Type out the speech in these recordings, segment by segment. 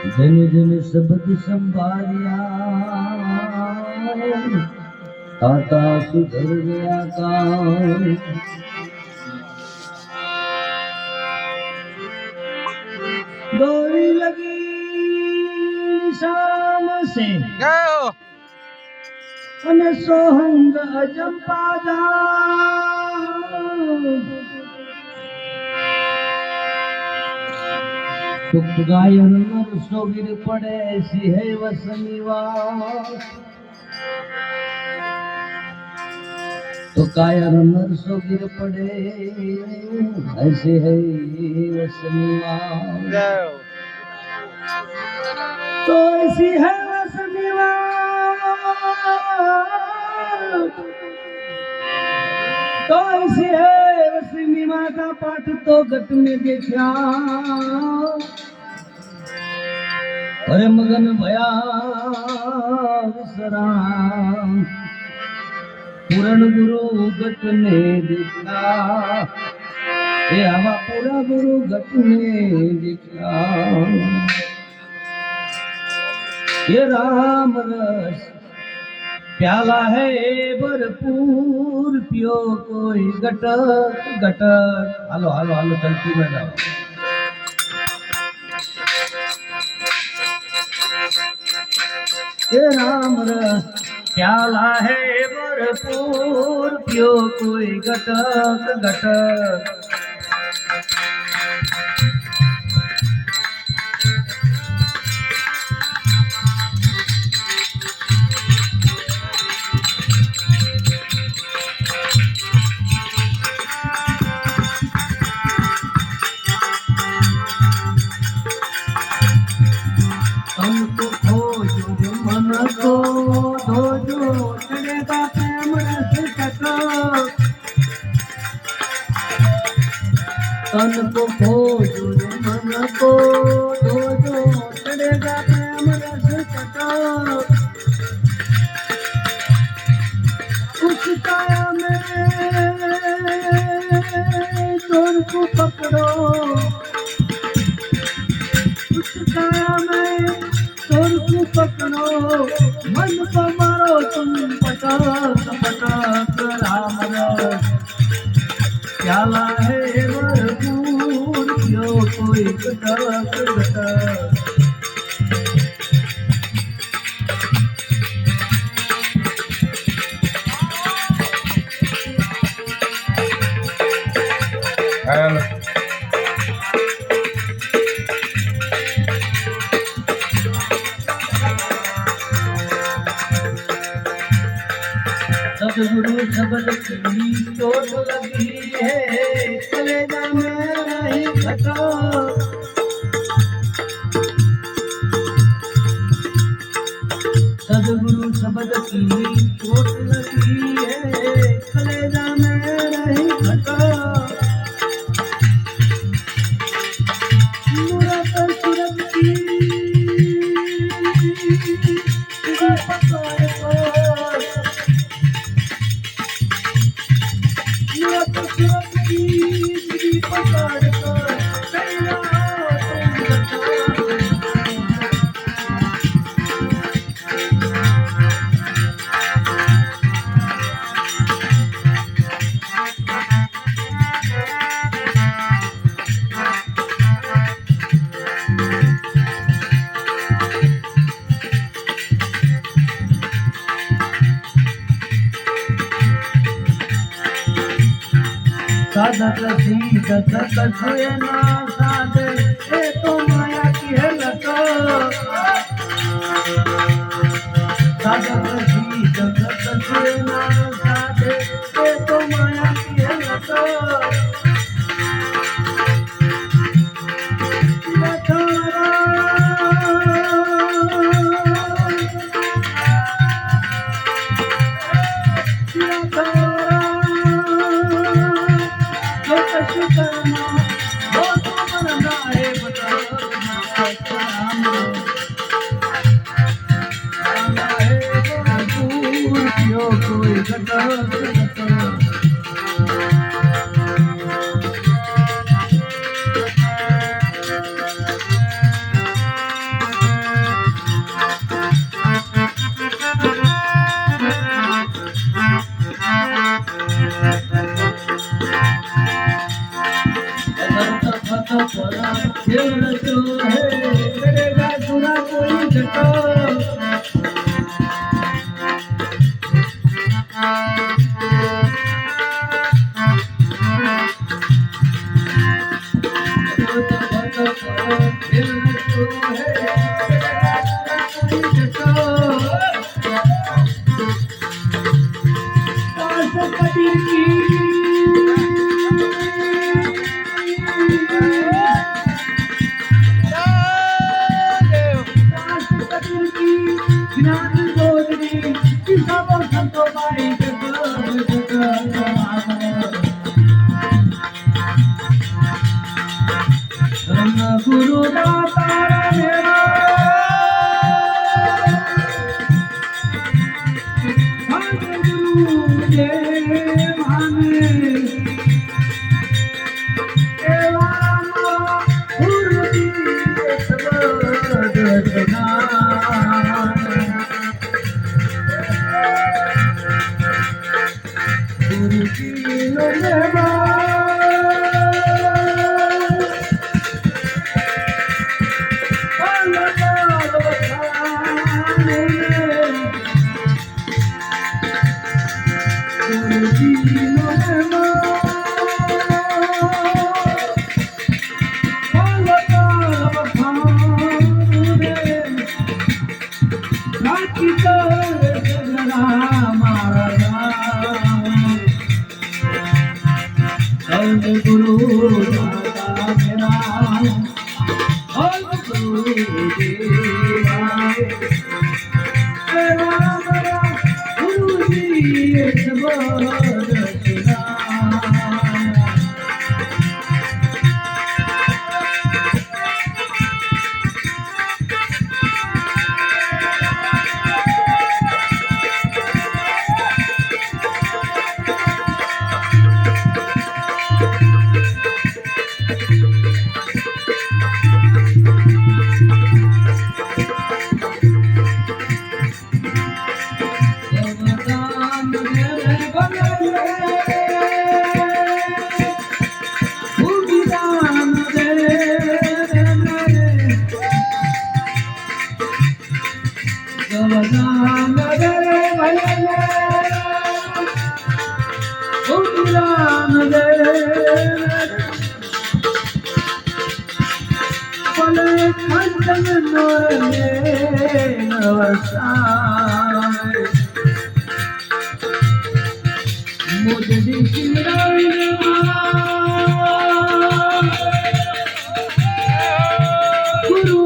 जन जन शब्द संभारिया ताता सुधर गया काम। डोरी लगी शाम से अने सोहंग अजंपा जा तो गायन नर सोगिर पड़े ऐसी है वसनीवास। तो कायर नर सोगिर पड़े ऐसे है वसनीवास। तो ऐसी है वसनीवास। तो ऐसी है वसनी माता पाठ तो गट में देखा। अरे मगन भया विसरा पूरण गुरु गट ने देखा। ये हवा पूरा गुरु गट ने देखा। ये राम रस प्याला है भरपूर पियो कोई गटक गटक। हालो हालो हालो चलती में जाओ। ये राम रस प्याला है भरपूर पियो कोई गटक गटक। हमको खोजो मन को धोजो चढ़ेगा प्रेम रस कटो। तन को खोजो मन को धोजो चढ़ेगा प्रेम रस कटो। उस काया में चोर को पकड़ो। उस काया में चोर को पकड़ो। मन को मारो तुम पटक पटक। राम रस प्याला है भरपूर पियो कोई गटक गटक। सदगुरु शब्द की चोट लगी है कलेजा में नहीं घटो। सदगुरु शब्द की चोट लगी है कलेजा में नहीं घटो। मूरत सूरत की पकड़ को। साधक सीधक कछुए ना साधे ये तो माया की है लतो। साधक सीधक कछुए ना साधे ये तो माया की है लतो। खेलतो है करेगा सुना कोई झटो गुरु दाता मेरा गुरु देव गुरु जी गुरु दाता मेरा गुरु देवा गुरु जी सब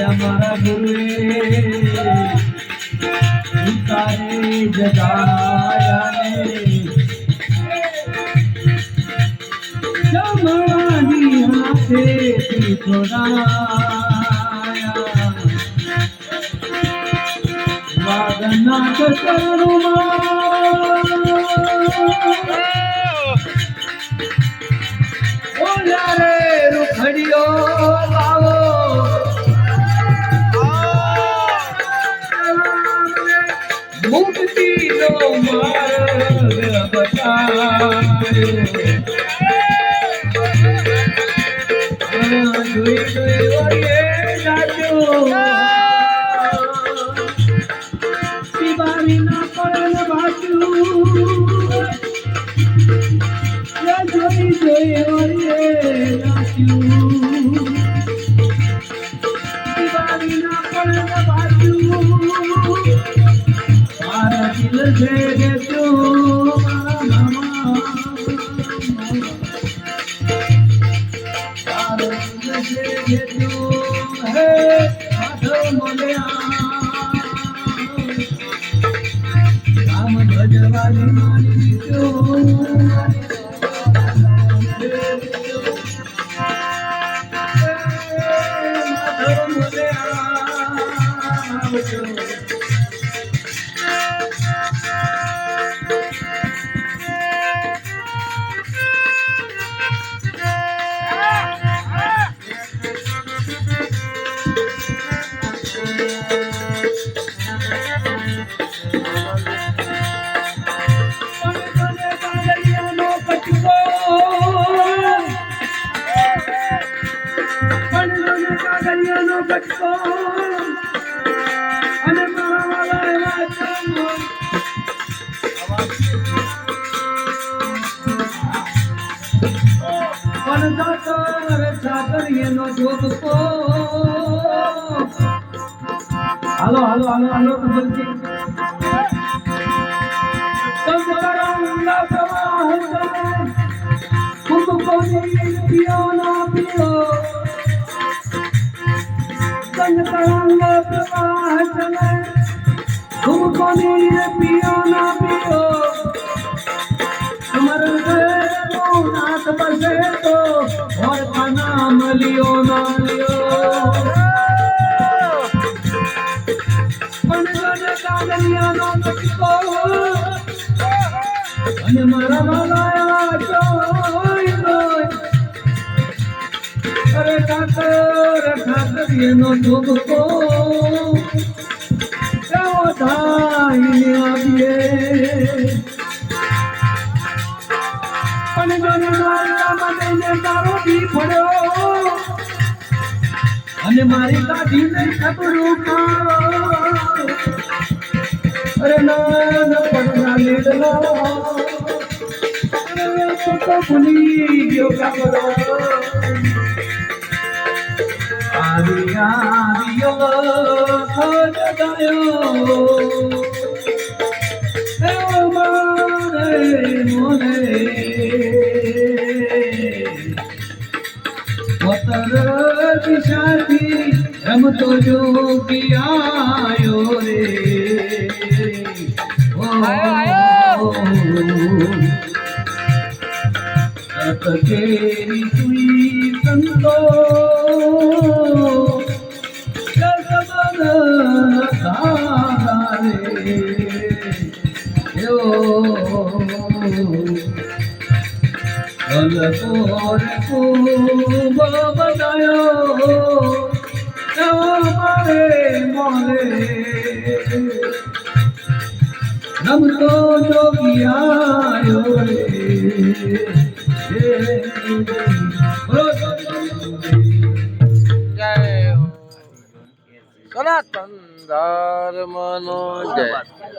हमारा गुरु तारे जगाया जमानी हाथे छोड़ाया वादना करुणा ओ यारे रुखड़ियो लावो मुक्ति नो मार्ग बताए दुई दुई वरिये जाजो शिवानी ना पड़न बाजू या दुई दुई वरिये जाजो મારા દિલ છે દેજો મારા દિલ છે દેજો હે માધવ મોલ્યા રામ ભજવાની મારી જો હાલો હાલો હાલો હાલો તો બોલતી नाम लियो ना लियो અને મારા માલા અરે ઠાકર એનો ધોબકો કેવો ધાઈને આવીએ પણ મને મારી તારો બી પડ્યો અને મારી કાઢી નહીં ખબરું અરે ના પડના લીધલો તો ભૂલી ગયો કાબરો આવ્યો ખોજ ગયો મારે મોને દિશાથી રમતો જોગી આયો રે કેરી સુઈ સંતો નમતો જોગિયાયો રે સનાતન ધર્મનો જય